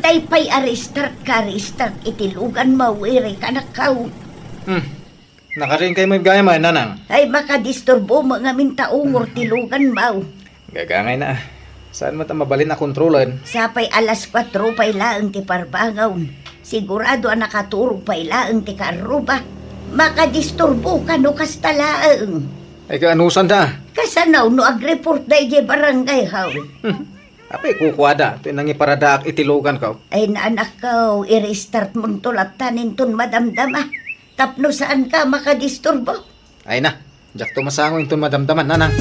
Itay pa'y restart itilugan mawiri ka na kaw. Nakaring kayo may gaya man, nanang. Ay makadisturbo mga mintaungor tilugan maw. Gagangay na. Saan mo ta mabalin na kontrolan? Sapay alas 4 pa'y laang ti parbangaw. Sigurado ang nakaturog pa'y laang ti karuba. Makadisturbo ka no kastalaang. Ay kaanusan da. Kasanaw no ag-report da ije barangay haw. Apay kukwada. Tinangi paradaak itilugan ka. Ay naanak kaw, i-restart mong tulaptanin ton madamdama. Tapno saan ka makadisturbo? Ay na. Jak tumasango yung madamdaman, nanang.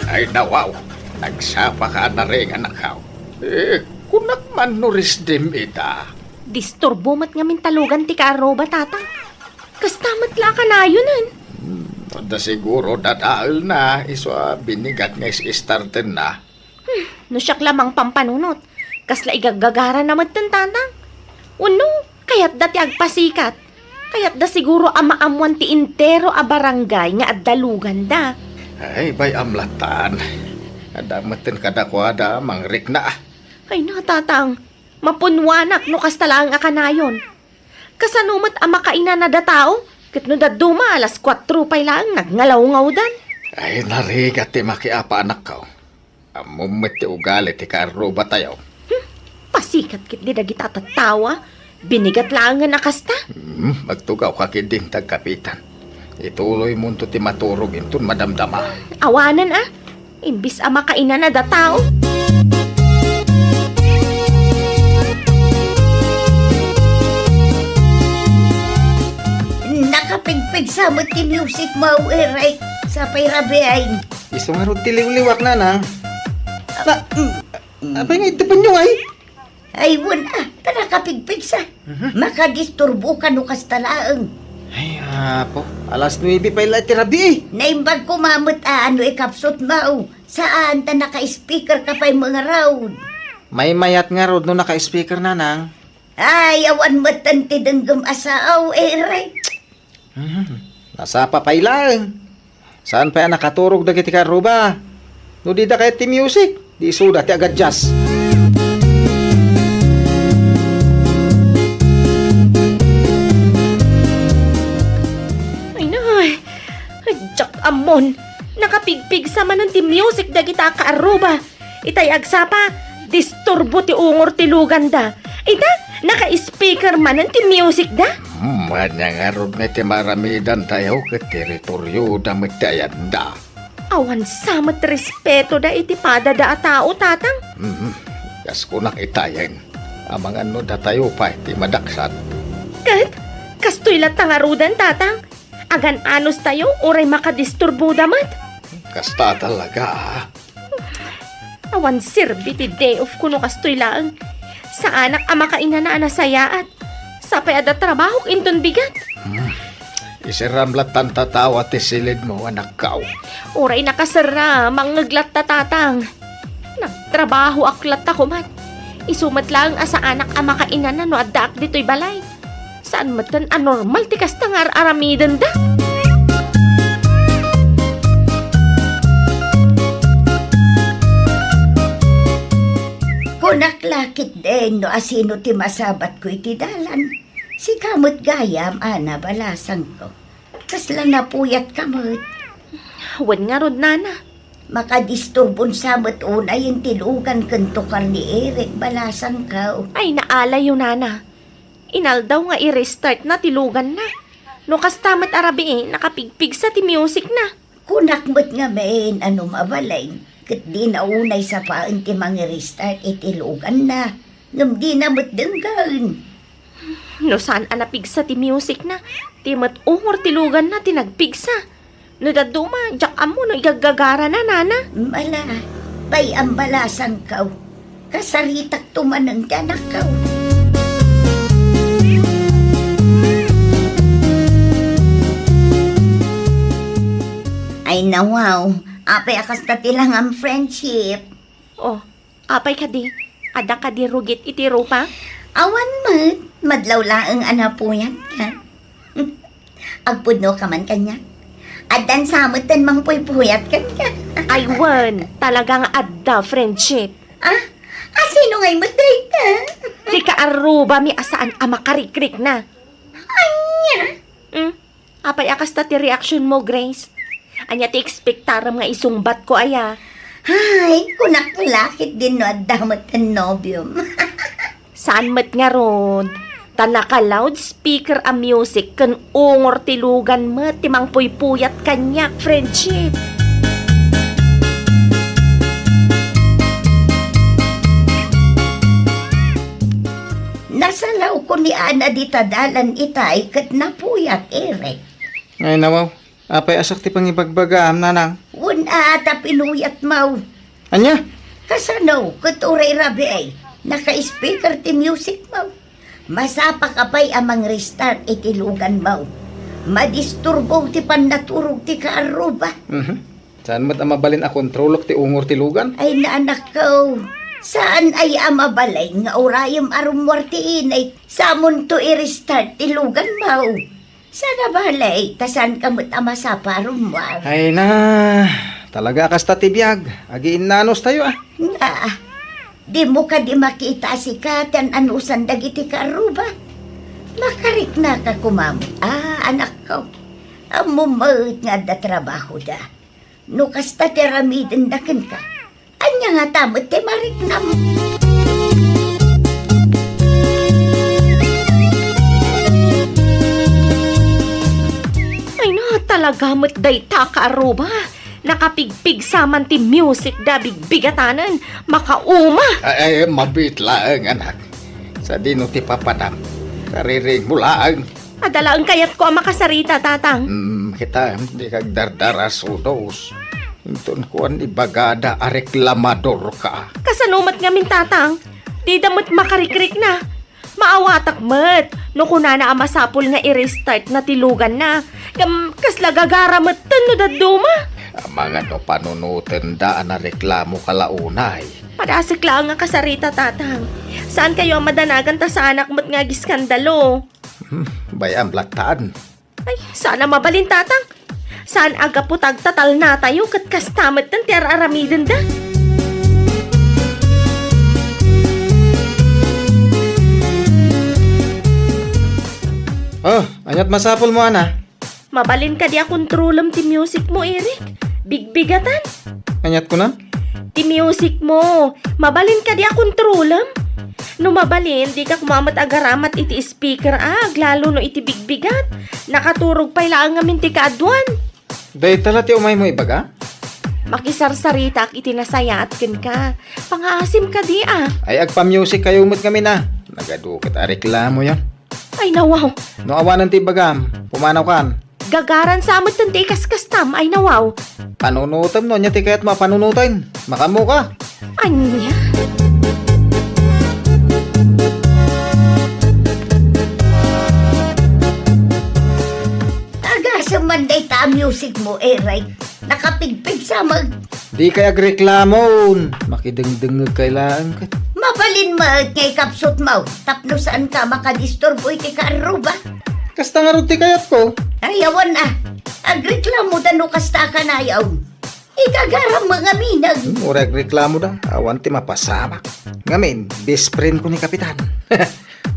Ay nawaw, nagsapa ka na rin anak haw. Kunak man nuris dim ita. Disturbo mat nga mintalugan ti kaaroba, tatang. Kastamat la ka na yunan. Da siguro dadaal na, iswa binigat nga is-starter na. No siyak lamang pampanunot. Kasla igagagara naman tan tatang. Uno, kayat dati agpasikat. Kayat da siguro amaamuan ti intero a barangay nga addalugan da. Ay, bay amlatan. Adamatin kadakwada, mangrik na. Ay na, tatang. Mapunwanak no kastalang akanayon. Kasanumat ang makaina na da tao. Kat no daduma alas 4 pa'y lang nagngalawngaw dan. Ay, narigat ti makiapa anak ka. Amumit ti ugali ti karuba tayo. Pasikat kit di dagita tatawa. Binigat lang nga nakasta. Magtugaw ka kiding tagkapitan. Ituloy mo ti maturog intun madamdama. Awanan Imbis ang makaina na da tao. Nakapigpig sa mo ti music mo, right? Sa payrabiain. Iso nga ron tiliw-liwak, nanang. Apay nga itipan nyo ay. Ay, wala. Nakapigpig sa. Makadisturbo ka no kastalaang. Ay, po. Alas 9 pa ila tirabi. Naimbag ko mamut ano ikapsot mo. Saan ta naka-speaker ka pa'y mga round? May mayat nga rod no naka-speaker, nanang. Ay, awan matanti denggam asaaw, right? Nasapa pa ilang. Saan pa yan nakaturog na kiti karuba? No di da kahit ti music. Di suda ti agad jazz. Jak amon, nakapigpig sa manon ti music da kita kaaruba. Itay agsapa, disturbo ti ungor ti luganda. Ita, naka-speaker manon ti music da. Manyang arod nga ti maramidan tayo ke teritoryo da matayan da. Awan samat respeto da iti pada da a tao, tatang. Kas kunak itayang. Amang ano da tayo pa iti madaksan. Kat, kastoy latang arudan, tatang. Agan anos tayo, oray makadisturbo damat. Kasta talaga. Awan sirbi ti day of kuno kastoy lang. Sa anak ang makaina na anasayaat. Sapay ada trabaho inton bigat. Isiramlat tan tatawa ti silid mo anak kao. Oray nakasara, mangaglat tatang. Nagtrabaho aklat ako mat. Isumat lang asa anak ang makaina na no addaak dito'y balay. Saan matan anormal ti kastangar aramidan da? Kunaklakit din no asino ti masabat ko iti dalan. Si kamot gayam ana balasang ko. Kasla napuyat kamot. Wan nga rod, nana. Makadisturbon samot unay yung tilugan kantukar ni Eric balasang ko. Ay naalay yun, nana. Inaldaw nga i-restart na tilugan na. No kastamat arabi nakapigpig sa ti music na. Kunakmot nga main ano mabalay. Kat di naunay sa paan ti mga restart itilugan na. Ngam di namot denggan. No saan anapigsa ti music na. Ti mat-ungor tilugan na tinagpigsa. No daduma, jak amo no igagagara na, nana. Mala, bay ang balasan kaw. Kasaritak tumanang danak kaw. Ay nawaw, apay akas katilang ang friendship. Oh, apay ka di. Ada ka di rugit iti rupa. Awan madlaw laang anapuyan ka. Agpudno ka man kanya. Adan samutan mang puyat kan ka. Aywan, talagang adda friendship. Ah, sino nga'y matay ka? Di ka aruba mi asaan makarikrik na. Anya? Apay akas ta ti reaction mo, Grace? Anya ti ekspektaram nga isungbat ko aya. Ay, kunak lakit din no adamot ang nobyom. Saan mat nga ron? Tanaka loudspeaker a music kan ungor tilugan mo timang puypuyat kanyak friendship. Nasalaw ko ni Ana di tadalan itay kat napuyat Eric. Ay nawaw, apay asak ti pangibagbagam, nanang. Una ata pinuyat mau. Anya? Kasano, kat uray rabi ay. Naka-speaker ti music mau. Masapa kapay amang restart itilugan mau. Madisturbo ti pannaturog ti kaaruba. Saan mo't mabalin a kontrolok ti ungor ti lugan? Ay naanak ko. Saan ay amabalay nga orayam arumwartiin ay samon to i-restart tilugan mau. Sana balay, tasan kamot amasapa arumwar. Ay na, talaga kasta ti biyag. Agiin nanos tayo ah. Nga, di mo ka di makita si Katan anusan dagiti karuba. Makarik na ka kumamo. Anak ko, amumawit nga da trabaho da. No kasta tiramidin dakin ka. Anya nga tamot ti marik na mo. Ay na, talaga mo't day taka-aruba. Nakapigpig saman ti music da bigbigatanan. Makauma. Ay, mabit laang, anak. Sa dino ti papadam. Kariring mo laang. Adalaan kayat ko ang makasarita, tatang. Kita, di kag dardaras udos. Intun ko ang ibagada a reklamador ka. Kasanumat ngamin, tatang. Di damot makarikrik na. Maawatak mat. No kunana ang masapol nga i-restart na tilugan na. Kasla gagaramat no daduma. Mga no panunutin daan na reklamo kalaunay. Padasik lang nga kasarita, tatang. Saan kayo ang madanagan ta sa anak mo't nga giskandalo? Bayam lataan. Ay, sana mabalin, tatang. Saan aga po tagtatal na tayo kat kastamat ng tiar-aramidin da? Oh, anyat masapol mo ana. Mabalin ka di kontrolam ti music mo, Eric. Bigbigatan. Anyat ko na? Ti music mo. Mabalin ka di kontrolam. No mabalin, di ka kumamat agaramat iti speaker lalo no iti bigbigat. Nakaturog pa ilang ngamin ti kaadwan. Day tala ti umay mo ibaga? Makisarsaritak iti nasayat ken ka. Pangasim ka di Ay agpa-music kayo umot kami na. Nagadukit a reklamo yan. Ay nawaw. No awanan ti bagam, pumanaw kan. Gagaran sa amot ng kastam. Ay nawaw. Panunutam no, niya ti kaya't mapanunutin. Makamu ka. Anya? Manday ta music mo, Eric. Nakapigpig sa mag... Di kay agreklamon. Makidengdeng kailangan ka. Mabalin mo ngay kapsot mo. Tapno saan ka makadisturbo iti kaaruba. Kasta nga rin ti kayat ko. Ayawan agreklamo dano kasta ka na ayaw. Ikagaram mga minag. Murag reklamo da. Awan ti mapasama. Ngamin, best friend ko ni Kapitan.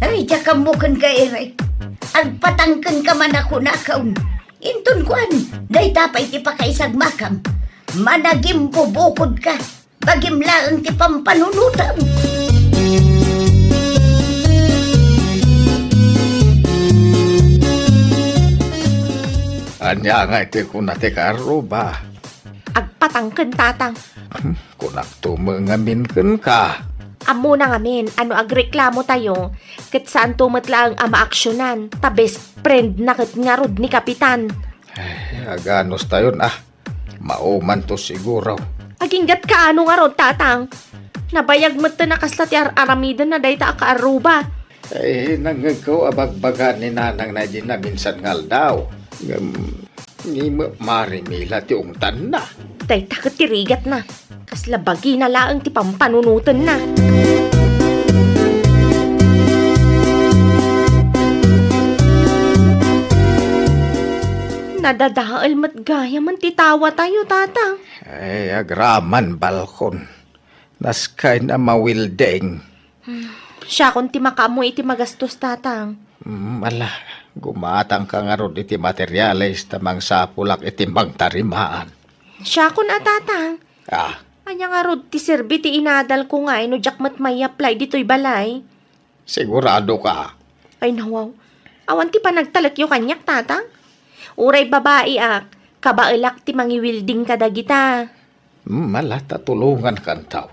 Ay, jakamukan ka, Eric. Agpatangkan ka man ako nakaon. Intun kuan, day tapay ti pakaisag makam. Managim po bukod ka. Bagim laang ti pampanunutam. Anya nga iti kunati karuba. Agpatangken, tatang. Kunak tumengamin ka. Amo na ngamin, ano agreklamo tayo, kat saan tumatlang ama aksyonan, ta best friend na kat ngarod ni Kapitan. Ay, aganos tayo na. Mauman to siguro. Aginggat ka ano nga rod, tatang. Nabayag mo ta nakaslat yar aramidan na day ta akaaruba. Ay, nangagaw abagbaga ni nanang na di na minsan ngal daw. Ni marimila ti ungtan na. Day ta katirigat na. Kasla bagi na laang ti pampanunutan na. nadadaal matgaya man titawa tayo, tatang. Ay, agraman balkon. Naskay na mawildeng. Siya kung ti makamo iti magastos, tatang. Mala, gumatang ka nga ron iti materyales tamang sapulak iti bang tarimaan. Siya kung tatang. Ah, Anya nga rod ti serbi ti inadal ko nga no jakmat may apply dito'y balay. sigurado ka. Ay nawaw. Awan ti pa nagtalak yung kanyak, tatang. Uray babae kabailak ti mangiwilding kadagita. Mala, tatulungan kan tao.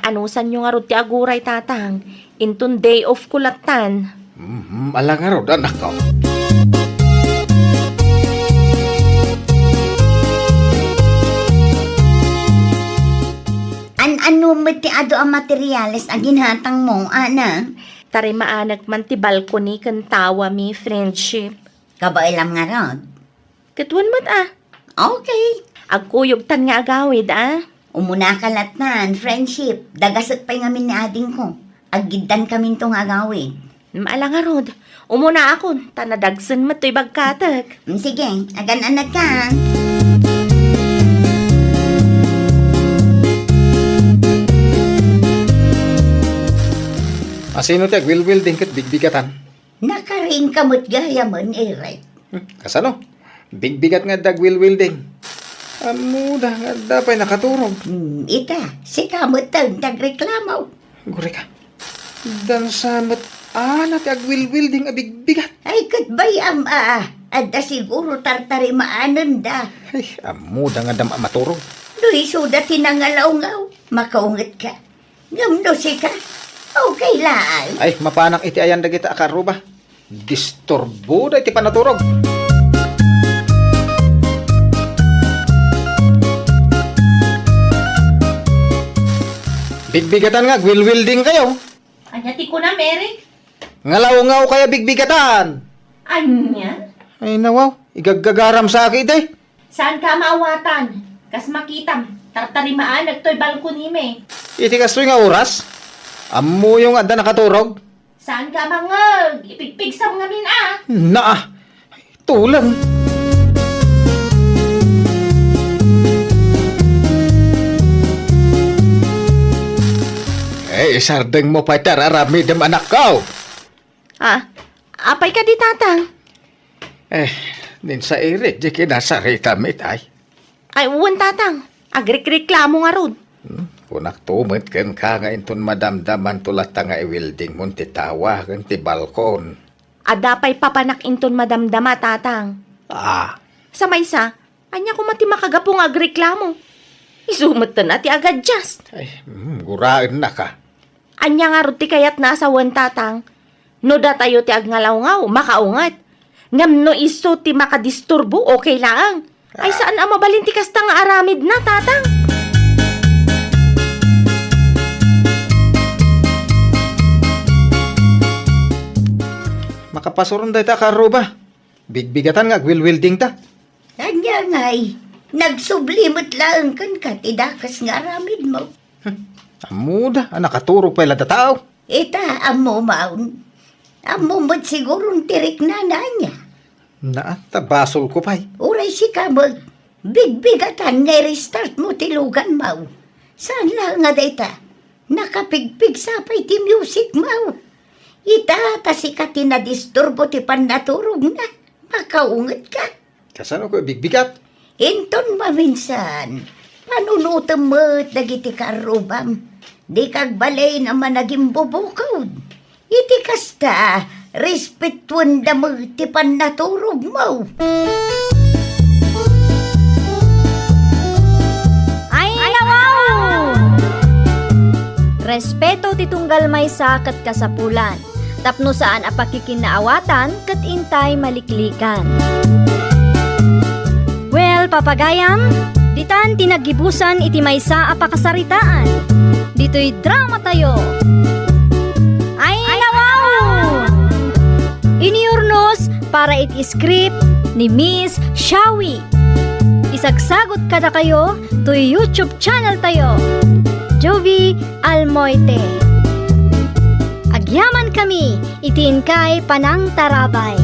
Anusan nyo nga rod ti aguray, tatang. Intun day off kulatan. Mala nga ron, anak ko. Ano mo ti ado ang materyales ang ginhatang mo, ana? Tari maanak man ti balcony kan tawa mi friendship. Kabailam nga rod. Katuan mat Okay. Agkuyog tan nga agawid Umuna kalatnan, friendship. Dagasat pa'y ngamin ni ading ko. Aggidan kami tong agawin. Maala nga rod. Umuna ako. Tanadagsan mat to'y bagkatag. Sige, agan-anad ka. Asino ti agwilwil din kat bigbigatan? Nakaring kamot gaya man, right? Kasano? Bigbigat nga dagwilwil din. Amuda nga dapay nakaturog. Ita, si kamot tang tagreklamaw. Guri ka. Dan samat ti agwilwil din abigbigat. Ay, katbay Adda siguro tartari maanan da. Ay, amuda nga dam maturog. Doy suda tinangalaw-ngaw. Makaungat ka. Ngamno si ka. Okay lang. Ay, mapanang iti ayan dagita akaruba. Disturbo da iti panaturog. Bigbigatan nga, gwilwil din kayo. Anya ti ko na, Mary? Ngalaw-ngaw kaya bigbigatan. Anya? Ay, nawaw. Igaggagaram sa akin eh. Saan ka maawatan? Kas makitam. Tartarimaan nagtoy balkoni me. Iti kastoy nga oras. Amo yung adda nakaturog. Saan ka mangag? Ipigpigsam ngamin Naa. Tulang. Eh, sardeng mo pa tararami dem anak ko. Apay ka di, tatang? Eh, nin sa irit, di kinasarita mitay. Ay, uwan, tatang. Agrik-reklamo nga rod. Kunak tumit ken ka nga inton madamdaman tulat nga i-wilding mo ti tawa ken ti balkon. Adapay papanak inton madamdama, tatang. Ah, Sa maysa, anya ko mati makagapong agreklamo. Isumat na ti agad just. ay, gurain na ka. Anya nga rod ti kayat nasa wan, tatang. No da tayo ti agngalaw-ngaw, makaungat. Ngam no iso ti makadisturbo, okay lang. Ay saan ang mabalin ti kasta nga aramid na, tatang? Makapasuron da ita karuba. Bigbigatan nga, gwilwil din ta. Anya nga'y, nagsublimot lang kan katidakas nga aramid mo. Amuda, nakaturog pa ila tao. Ita, amo maun. Amo mo't siguro tirik na niya. Naa, tabasol ko pa'y. Uray si kamot. Bigbigatan nga restart mo tilugan mau. Saan lang nga data? Nakapigpig sapay ti music mau. Ita, tasika tinadisturbo ti pannaturog na. Makaungat ka. Kasano ko bigbigat? Inton maminsan, panunutam mo't dagiti karubam. Di kagbalay naman naging bubukod. Iti kasta, respetuan da mo't ti pannaturog mo. Ay, nawaw! Respeto ti tunggal maysa ket kasapulan. Tapno saan a pakikinaawatan ket intay maliklikan. Well, papagayam, ditan tinagibusan iti maysa a pakasaritaan. Dito'y drama tayo. Ay, nawaw! Iniurnos para iti script ni Miss Shawi. Isagsagot kada kayo to YouTube channel tayo. Jovi Almoite. Agyaman kami, itin kay Panang Tarabay.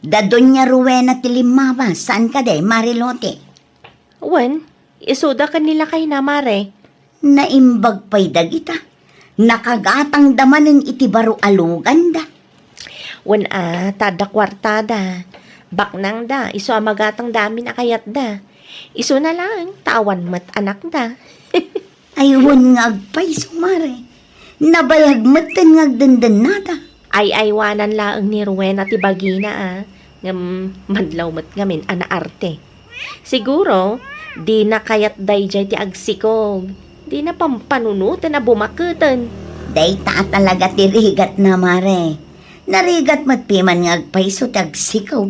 Da Doña Rowena Tilimaba, saan ka day, Marilote? Wan, isuda ka nila kay na, Mare. Naimbag pa'y dagita. Nakagatang damanin iti baro alugan da. Wan tada kwartada. Baknang da, iso amagatang dami na kayat da. Iso na lang, tawan mat anak da. Aywan nga agpay sumare. Nabayag matan nga agdandan nada. Ay aywanan laang ni Rowena ti Bagina madlaw mat ngamin anaarte. Siguro, di na kayat dayjay ti agsikog. Di na pampanunutan na bumakutan. Day ta talaga ti rigat na mare. Narigat matpiman nga agpay so tagsikaw.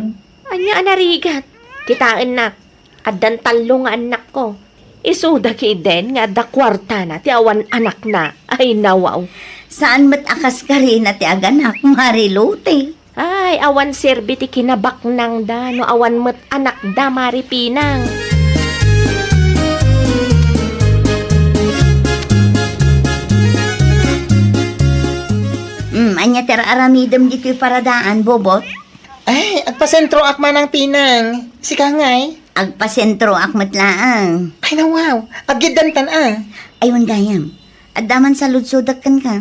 Anya anarigat. Kitaan nak. Addan talo nga anak ko. Isuda ki den nga da kwarta na ti awan anak na. Ay nawaw. Saan mat akas ka rin na ti aganak, Marilote? Ay awan serbi ti kinabak nang da. No awan mat anak da maripinang. Anya tira aramidam dito'y paradaan, Bobot. Ay, agpasentro akman ang pinang. Si Kangay. Agpasentro akmatlaang. Ay, nawaw. Aggidantan Ayun gayam. Adaman sa ludsodakan ka.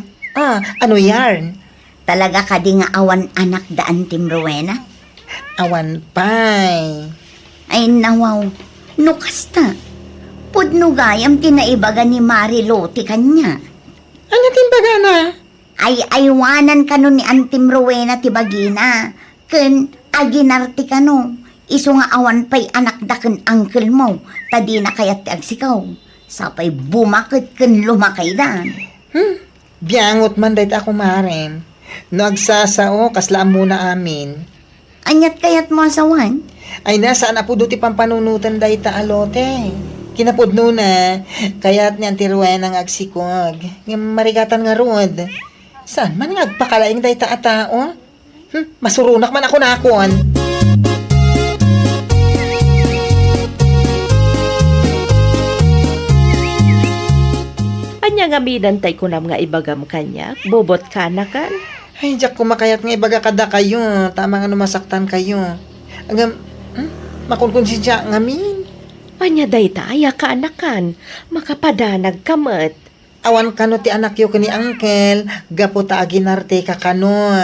Ano yarn? Talaga ka di nga awan anak daan Tim Rowena? Awan pay. Ay nawaw. Nukasta. Pudno gayam tinaibaga ni Marilote kanya. Ano timbaga na? Ay aywanan ka nun ni Antim Rowena ti Bagina. Ken aginarti ka no. Iso nga awan pa'y anak da ken uncle mo. Tadi na kayat ti agsikaw. Sapay bumakit ken lumakay da. Biyangot man dahit ako marem. No agsasao, kaslaan muna amin. Anyat kayat mo asawan? Ay nasaan na po duti pampanunutan dahit ta alote. Kinapudno na, kaya't ni Auntie Rowena ng agsikog. Ng marigatan nga rod. Saan man nga agpakalaing dahit ta atao? Masurunak man ako nakon. Anya nga midantay ko nam nga ibagam kanya. Bobot ka na kan. Ay, jak kumakayat nga ibaga kada kayo. Tama nga numasaktan kayo. Agam, makunkonsensya nga min. Anya dayta aya ka anakan. Makapadanag kamet. Awan kano ti anak yo kani uncle. Gapo ta aginarte ka kano.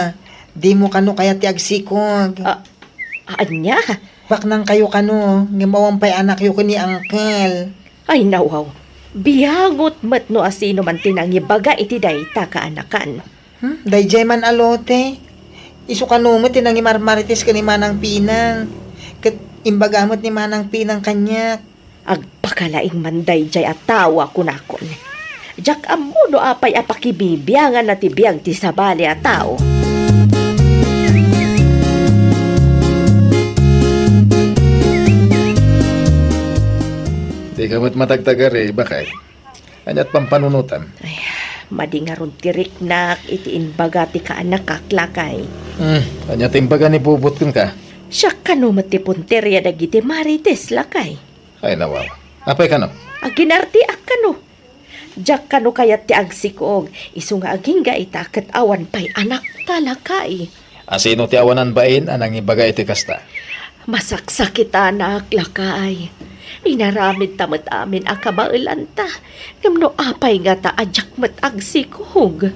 Di mo kano kaya ti agsikog. Anya? Baknang kayo kano. Ngimawampay anak yo kani uncle. Ay nawaw. Biyangot mat no asino man tinangibaga iti dayta ka anakan. Dayjay man alote. Isu kano mo tinangi marmarites kani manang pinang. Kat imbagamot ni manang pinang kanyak. Agpakalaing manday jay at tawa kunakon. Jak amo do apay apakibibiyangan na tibiyag ti sabali at tao. Di ka mo't matagtagari, bakay? Anyat pampanunutan. Ay, madingaron tirik nak iti inbaga ti kaanak kaklakay. Anyat imbaga ni bubot kun ka. Siya kano matipunterya dagiti marites lakay. Ay nawaw. Apay ka no? Aginarti akano. Jak kano kayat ti agsikog. Isu nga agingga itaket awan pay anak talakay. Asino ti awanan bain anang ibaga iti kasta? Masaksak kita anak lakay. Inaramid tamat amin akabailan ta. Kamno apay nga ta ajak mat agsikog.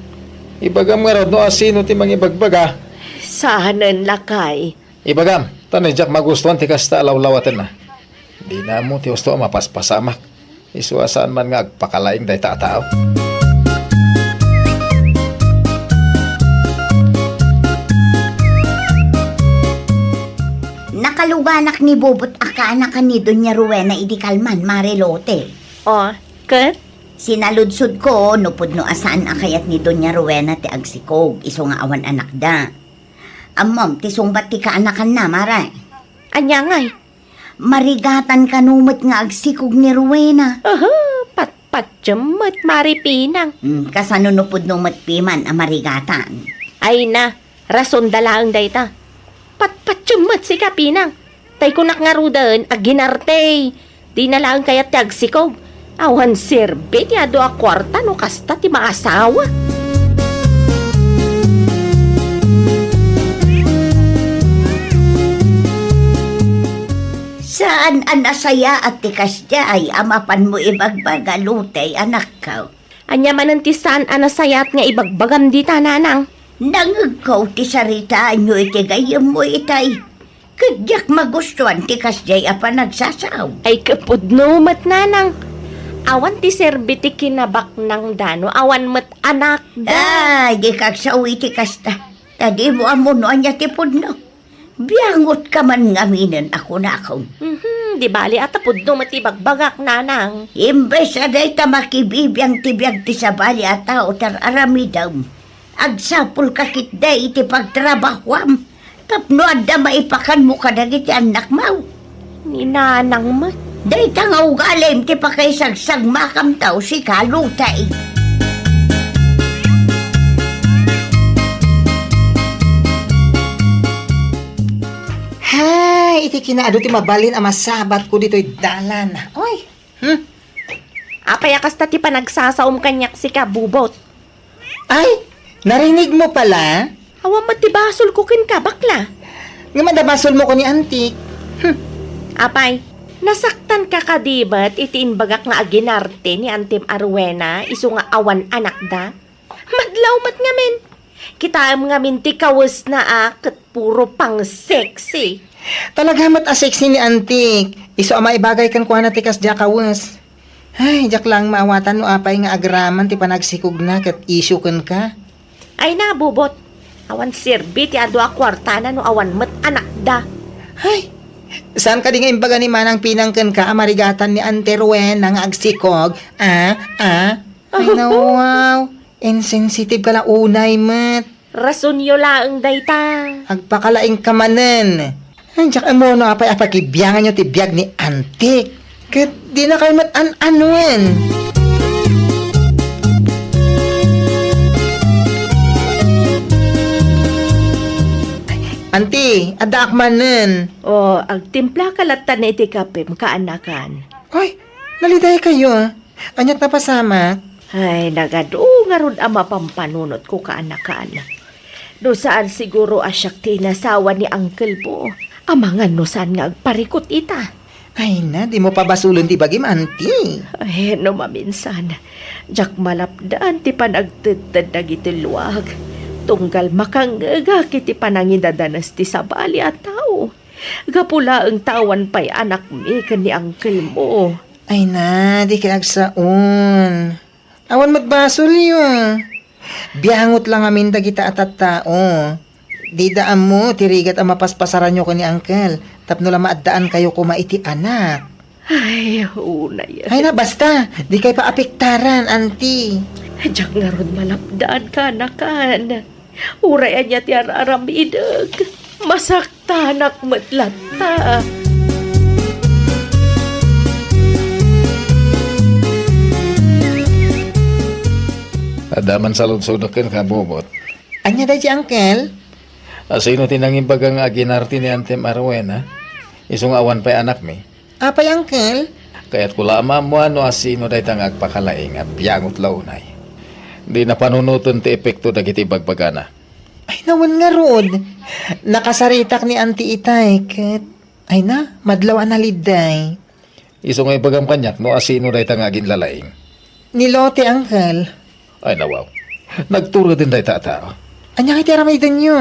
Ibagam nga rod no asino ti mangibagbaga. Saanan lakay. Ibagam, tanay jak magustuhan ti kasta lawlawatan na. Di na mo ti gusto mapaspasamak. Isuasaan man nga agpakalaing day tao. Nakaluganak ni Bobot akaanak ni Doña Rowena idikalman, Marilote. O, ket? Sinaludsod ko, nupod no asaan akayat ni Doña Rowena ti agsikog, iso nga awan anak da. Amom, ti sumbat ti kaanakan na, Maray. Anya ngay. Marigatan kanumot nga agsikog ni Rowena. Patpatyamat maripinang. Kasano nupod no matpiman ang marigatan. Ay na, rason dalaang dayta. Patpatyamat si kapinang. Tay kunak nga rudan, aginarte. Di na lang kayat ti agsikog. Awan sirbe ti ado a kwarta no kasta ti maasawa. Saan anasaya at tikas ay amapan mo ibagbagalutay anak ka. Anya mananti saan anasayat nga ibagbagam di tananang. Nangagaw ti saritaan nyo iti gayam mo itay. Kadyak magustuhan tikas apa nagsasaw. Ay kapudno mat nanang. Awan ti serbiti kinabak ng dano. Awan mat anak da. Di kagsawi tikas ta. Tadi mo amuno anya tipod no. Biyangot ka man ngaminan ako na ako. Di bali at apudno mat ibagbagak nanang. Imbes aday ta makibibiyang tibiyag ti sabali at tao tar aramidam. Agsapul kakit day iti pagtrabahwam. Tapno adda maipakan mo kadagiti anak mau. Ni nanang mat. Day tangaw galim ti pakaisagsag makam tao si kalutay. Hay, iti kinaado ti mabalin ang masabat ko dito'y dalan. Oy, Apay akasta ti panagsasaom kanyak si kabubot. ay, narinig mo pala? Awan mat ti basol ko kin ka bakla. Nga madabasol mo ko ni Antik. Apay, nasaktan ka kadibat itiin bagak nga aginarte ni Antim Arwena iso nga awan anak da. Madlaw mat ngamin. Kita am ngamin ti kawas na ket puro pang sexy. Talaga mat sexy ni Antik. Iso ama ibagay kan kuha na tikas jakawas. Ay, jak lang maawatan no apay nga agraman ti panagsikog na kat issue kan ka. Ay na bubot. Awan sirbi ti ado a kwartana no awan mat anak da. Ay, saan ka di nga imbaga ni Manang pinangkan ka amarigatan ni Ante Rowena nga agsikog? Ay, wow. Insensitive ka lang unay, mat. Rason yo laeng dayta. Agpakalaing kamanan. Ay, jak mo no apay apakibyangan nyo ti biyag ni Antik. Kat di na kayo mat an-anuan. Anti, ada akmanan. O, agtimpla kalatan na iti kapim kaanakan. Ay, naliday kayo ah. Anyat na pasama. Ay, nagado nga ron ama pampanunot ko kaanakan. No saan siguro asyak tinasawa ni uncle po. Amangan no saan nga agparikot ita. Ay na, di mo pa basulon ti bagim, Anti. Ay, no maminsan. Jak malapdaan ti panagtitid na gitiluwag. Tunggal makangga kiti panangidadanas ti sabali at tao. Gapula ang tawan pa'y anak mi kani uncle mo. Ay na, di kinagsaon. Awan magbasol yun. Biyangot lang amin dagita at tao. Di daan mo, tirigat ang mapaspasaran nyo ko ni Uncle. Tapno lang maaddaan kayo kumaiti anak. Ay, unay. Ay na, basta. Di kayo paapektaran, Auntie. Diyak nga ron malapdaan ka nakan. Urayan niya ti aramidag. Masaktanak matlata. Adaman sa lunsudokin ka, bubot. Anya da si Uncle? Sino tinangin bagang aginarti ni Antem Arwena? Isong awan pa'y anak mi. Apay, Uncle? Kaya't kula mo ano asino day tang agpakalaing at biyangot launay. Di na panunuton ti epekto dagiti bagbagana. Ay nawan nga rod. Nakasaritak ni Auntie Itay. Kat, ay na, madlaw na liday. Isong ay bagam kanyak no asino day tang agin lalaing. Nilote, Uncle. Ay nawaw. Nagturo din day tao. Anya kay tiramay din nyo.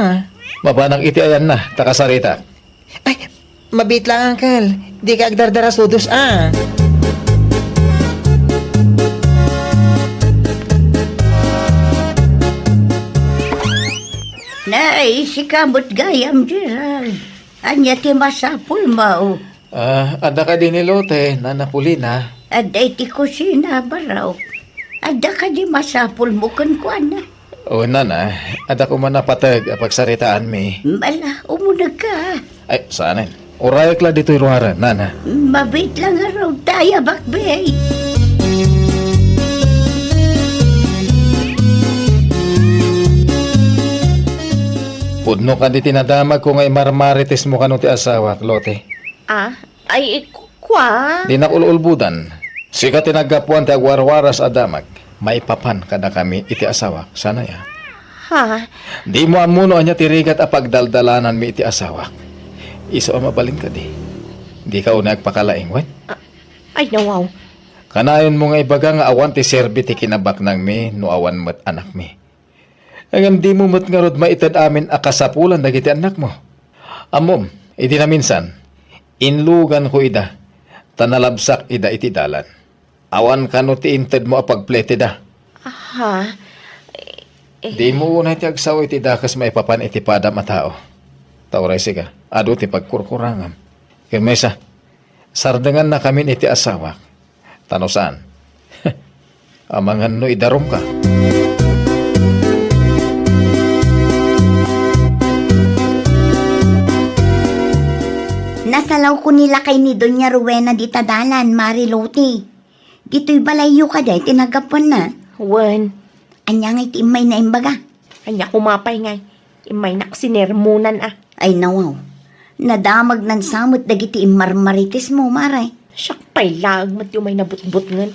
Mabanang iti ayan na, takasarita. Ay, mabit lang, Uncle. Di ka agdardara sudos, ah. Nay, si kamot gayam, Gerald. Anya ti masapul mao. Ada ka din ni Lote, nanapulina. Aday ti kusina baraw. Ada ka di masapul mo kan kuana. O nana, ada ko man napatag pagsaritaan mi. Mala, umunag ka. Ay, saanin? Urayak la dito'y ruharan, nana. Mabit lang araw tayo, bakbay. Pudno ka di tinadamag kung ay marmarites mo ka no ti asawa, Lote. Ay, kwa? Di na ululbudan. Sika tinagapuan ti agwarwaras adamag. May papan kada kami iti asawa. Sana ya. Ha? Di mo amuno anya tirigat a pagdaldalanan mi iti asawa. Iso ang mabalin ka di. Di ka una agpakalaing, wan? Ay, nawaw. Kanayon mo nga ibaga nga awan ti serbi ti kinabak nang mi, no awan mat anak mi. Agam di mo mat nga rod maitad amin akasapulan dagiti anak mo. Amom, iti na minsan, inlugan ko ida, tanalabsak ida iti dalan. Awan ka no ti inted mo apagplete da. Aha. Di mo una iti agsaw iti dakas maipapan iti padam a tao. Tauray siga, ado ti pagkurkurangam. Kaya mesa, sardangan na kami iti asawak. Tano saan? Amangan no idarom ka. Nasalaw ko nila kay ni Doña Rowena di tadalan, Marilote. Dito'y balayo ka day, tinagapan na. Wan. Anya nga'y timay na imbaga. Anya kumapay ngay. Imay naksinermunan ah. Ay nawaw, nadamag ng samot dagiti imarmaritis mo, Maray. Siyak pay lag mat yung may nabutbut ngan.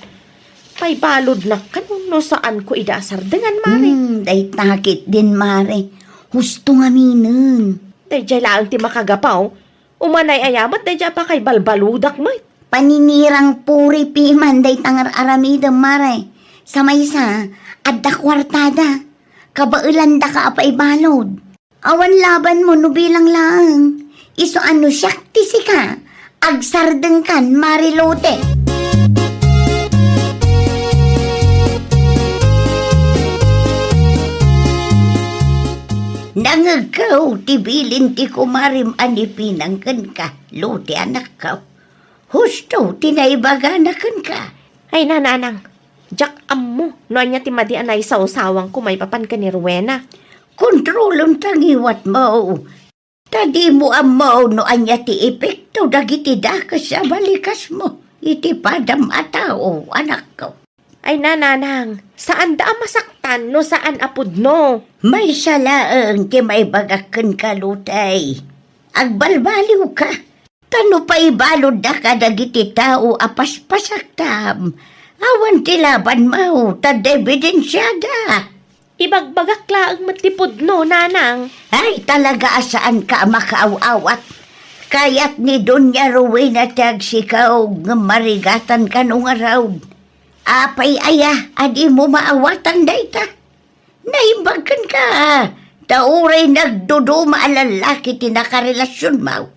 Pay balod na kanuno saan ko idasar dengan mare. Day takit din, Mare. Husto nga minin. Day jay laang ti makagapaw. Umanay ayamat day jay pa kay balbaludak mo. Paninirang puri piman day tangar aramida, Mare. Sa maysa, adda kwartada. Kabailan da ka apay balod. Awan laban mo no bilang lang. Iso ano siyak ti sika. Agsardeng kan, Marilote. Nangagaw, tibilin ti kumarim anipinangkan ka, Lote anak ka. Husto, tinaibagan ka. Ay nananang. Jack ammo. No anya ti madi anay sa usawang ko may papan ka ni Rowena. Kontrolon tangiwat mo. Tadi mo amaw no anya ti epekto dagiti dakas sa balikas mo. Iti padam atao, anak ko. Ay nananang. Saan da masaktan no saan apod no? May salaang ti may bagakan ka, Lutay. Agbalbaliw ka. Tano pa ibalod da ka dagiti tao apaspasaktam. Awan ti laban mo, ta debidensyada. Ibagbagak laang matipod no, nanang. Ay, talaga asaan ka makaaw-awat. Kaya't ni Doña Rowena tagsikaw nga marigatan ka nung araw. Apay aya, adi mo maawatan dayta. Naimbagan ka. Tauray nagduduma alalaki tinakarelasyon mo.